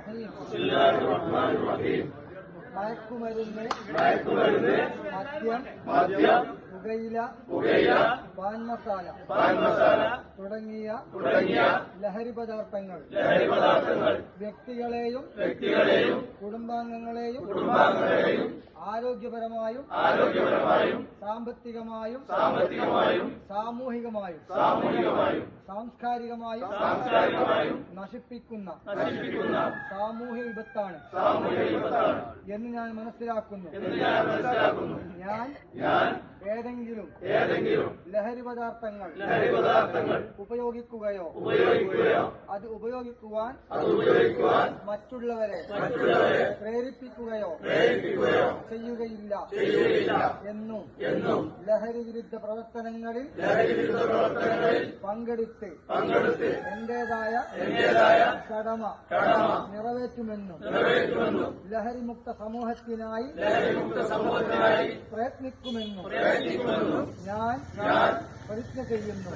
ബിസ്മില്ലാഹിർറഹ്മാനിർറഹീം. മയക്കുമരുന്ന്, മദ്യം, പുകയില, പാൻ മസാല തുടങ്ങിയ ലഹരി പദാർത്ഥങ്ങൾ വ്യക്തികളെയും കുടുംബാംഗങ്ങളെയും ആരോഗ്യപരമായും സാമ്പത്തികമായും സാമൂഹികമായും സാംസ്കാരികമായും നശിപ്പിക്കുന്ന സാമൂഹ്യ വിപത്താണ് എന്ന് ഞാൻ മനസ്സിലാക്കുന്നു. ഞാൻ ഏതെങ്കിലും ലഹരി പദാർത്ഥങ്ങൾ ഉപയോഗിക്കുകയോ അത് ഉപയോഗിക്കുവാൻ മറ്റുള്ളവരെ പ്രേരിപ്പിക്കുകയോ ചെയ്യുകയില്ല എന്നും ലഹരി വിരുദ്ധ പ്രവർത്തനങ്ങളിൽ പങ്കെടുത്ത് എന്റേതായ കടമ നിറവേറ്റുമെന്നും ലഹരിമുക്ത സമൂഹത്തിനായി പ്രയത്നിക്കുമെന്നും ഞാൻ പ്രതിജ്ഞ ചെയ്യുന്നു.